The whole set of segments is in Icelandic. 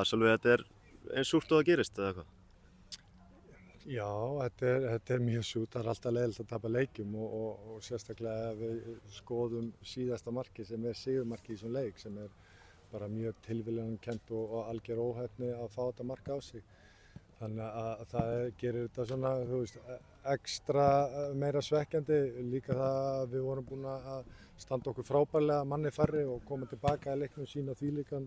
Sölvi, þetta eins súrt og það gerist, eða hvað? Já, þetta er mjög sjúkt, það er alltaf leiðilegt að tapa leikjum og sérstaklega ef við skoðum síðasta marki sem sigurmarki í þessum leik sem bara mjög tilviljunarkennt og algjör óheppni að fá þetta mark á sig. Þannig að það gerir þetta svona, þú veist, ekstra meira svekkjandi, líka það að við vorum búin að standa okkur frábærlega manni færri og koma tilbaka í leiknum, sína þvílíkan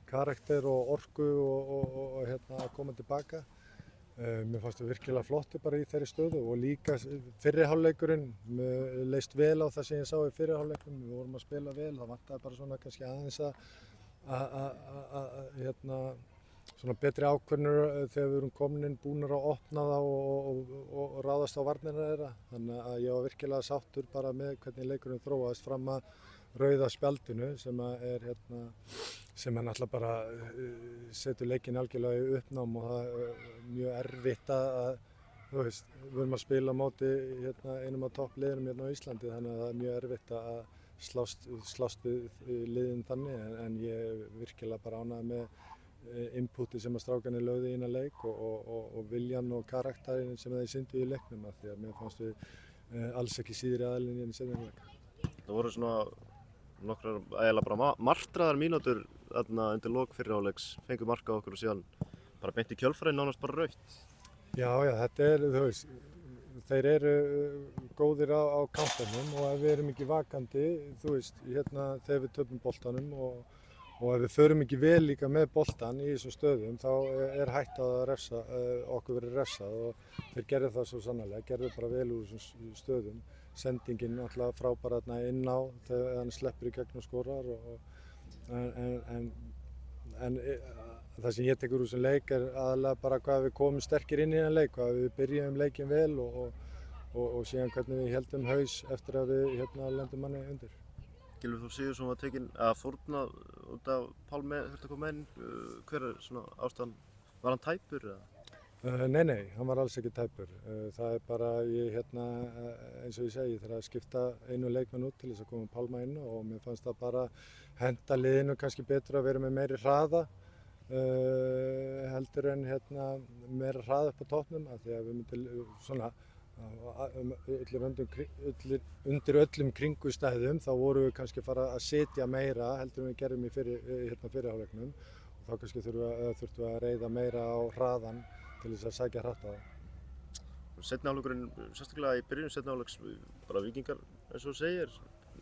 karakter og orku og að koma tilbaka. Mér fannst við virkilega flotti bara í þeirri stöðu og líka fyrri hálfleikurinn, mér leist vel á það sem ég sá í fyrri hálfleikum, við vorum að spila vel, það vantaði bara svona kannski aðeins svona betri ákvörðunir þegar við erum komin inn, búnir að opna það og ráðast á varnirna þeirra. Þannig að ég var virkilega sáttur bara með hvernig leikurinn þróaðist fram að rauða spjaldinu sem náttúrulega bara setur leikinn algjörlega í uppnám og það mjög erfitt að, þú veist, við erum að spila á móti einum af toppliðunum á Íslandi þannig að það er mjög erfitt að slást við liðin þannig en ég er virkilega bara ánægður með inputi sem að strákarnir lögðu í innan leik og viljan og karakterinn sem þeir sýndu í leiknum af því að mér fannst við alls ekki síðri aðilinn í enn seinni hálfleik. Það voru svona nokkrar eiginlega bara martraðar mínútur þarna undir lok fyrri hálfleiks, fengu mark á okkur og síðan bara beint í kjölfarið nánast bara rautt. Já, þetta þú veist, þeir eru góðir á kantinum og ef við erum ekki vakandi, þú veist, þegar við töpum boltanum og ef við förum ekki vel líka með boltan í þessum stöðum þá hætt að okkur verið refsað og þeir gerðu það svo sannarlega, gerðu bara vel úr þessum stöðum. Sendingin alltaf frábæra inn á þegar hann sleppur í gegn og skorar en það sem ég tekur úr þessum leik aðalega bara hvað við komum sterkir inn í þennan leik, hvað við byrjum leikin vel og síðan hvernig við héldum haus eftir að við lendum manni undir. Gylfi Þór Sigurðsson var tekinn að fórna út af Pálmi þurfti að koma inn, hver svona ástæðan, var hann tæpur eða? Nei, hann var alls ekki tæpur. Það bara, eins og ég segi, þarf að skipta einu leikmann út til þess að koma Pálma inn og mér fannst það bara henta liðinu kannski betur að vera með meiri hraða heldur en meira hraða upp á toppnum af því að við myndum svona undir öllum kringustæðum þá vorum við kannski að fara að setja meira heldur en við gerðum í fyrri hálfleiknum og þá kannski þurftum við að reiða meira á hraðan til þess að sækja hratt á það. Seinni hálfleikurinn, sérstaklega í byrjun seinni hálfleiks, bara Víkingar, eins og þú segir,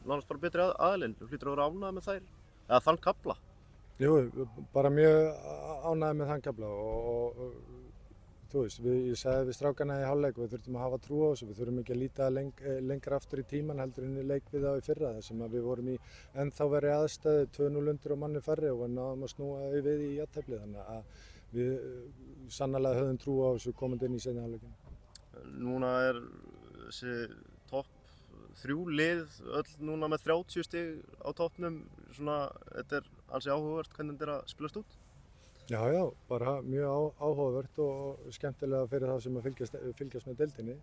nánast bara betri aðilinn, þú hlýtur að vera ánægður með þær, eða þann kafla? Jú, bara mjög ánægður með þann kafla og þú veist, ég sagði við strákana í hálfleik, við þurftum að hafa trú á þessu, við þurfum ekki að líta lengra aftur í tíman heldur en í leik við þá í fyrra þar sem við vorum í ennþá verri aðstæðu, 2-0 undir og manni færri og við náðum að snúa við í jafntefli þannig að við sannarlega höfðum trú á þessu komandi inn í seinni hálfleikinn. Núna þessi topp 3 lið öll núna með 30 stig á toppnum, svona, þetta ansi áhugavert hvernig þetta að spilast út? Já, bara mjög áhugavert og skemmtilega fyrir þá sem að fylgjast með deildinni.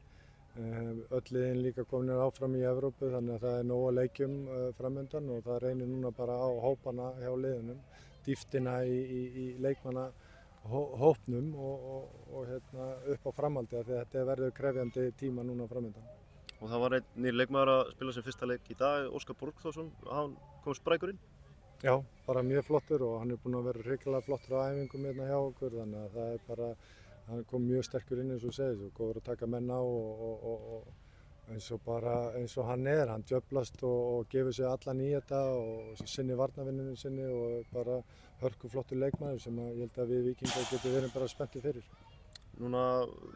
Öll liðin líka komin áfram í Evrópu þannig að það nóg að leikjum framöndan og það reynir núna bara á hópana hjá liðunum, dýptina í leikmanna hópnum og upp á framhaldi af því að þetta verður krefjandi tíma núna framöndan. Og það var einn nýr leikmaður að spila sem fyrsta leik í dag, Óskar Borgþórsson, hann kom sprækur inn? Já, bara mjög flottur og hann búinn að vera hrikalega flottur á æfingum hjá okkur þannig að það bara, hann kom mjög sterkur inn eins og segir og góður að taka menn á og eins og hann hann djöflast og gefur sig allan í þetta og sinni varnarvinnunum sinni og bara hörkuflottur leikmaður sem ég held að við Víkingar getum verið bara spenntir fyrir. Núna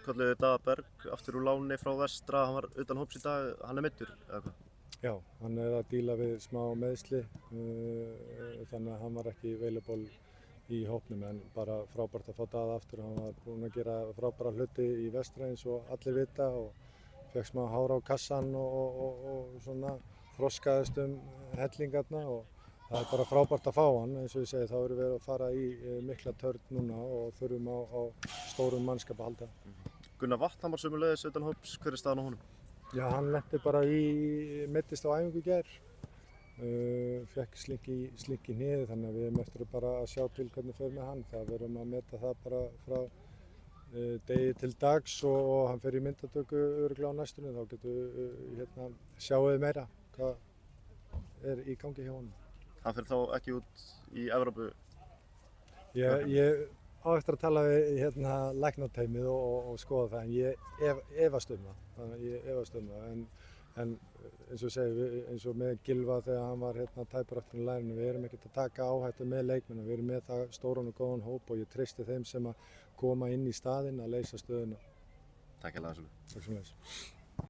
kalluðu Daða Berg aftur úr láni frá vestra, hann var utan hóps í dag, hann meiddur eða hvað? Já, hann að díla við smá meiðsli þannig að hann var ekki available í hópnum en bara frábært að fá Daða aftur, hann var búinn að gera frábæra hluti í vestra eins og allir vita og fekk smá hár á kassan og svona þroskaðist hellingarna og það bara frábært að fá hann, eins og ég segi, þá erum við að fara í mikla törn núna og þurfum á stórum mannskap að halda. Gunnar Vatn var sömuleiðis utan hóps, hver staðan á honum? Já, hann lenti bara meiddist á æfingu í gær Fekk slink í hnéð þannig að við erum eftir bara að sjá til hvernig fer með hann. Það verðum að meta það bara frá degi til dags og hann fer í myndatöku örugglega á næstunni. Þá getum sjáum við meira hvað er í gangi hjá honum. Hann fer þá ekki út í Evrópu? Ég á eftir að tala við læknateymið og skoða það en ég efast um það. En eins og segi, eins og með Gylfa þegar hann var tæpur aftur í lærinu, við erum ekkert að taka áhættu með leikmennina, við erum með það stóran og góðan hóp og ég treysti þeim sem að koma inn í staðinn að leysa stöðuna. Takk hérlega. Takk sömuleiðis.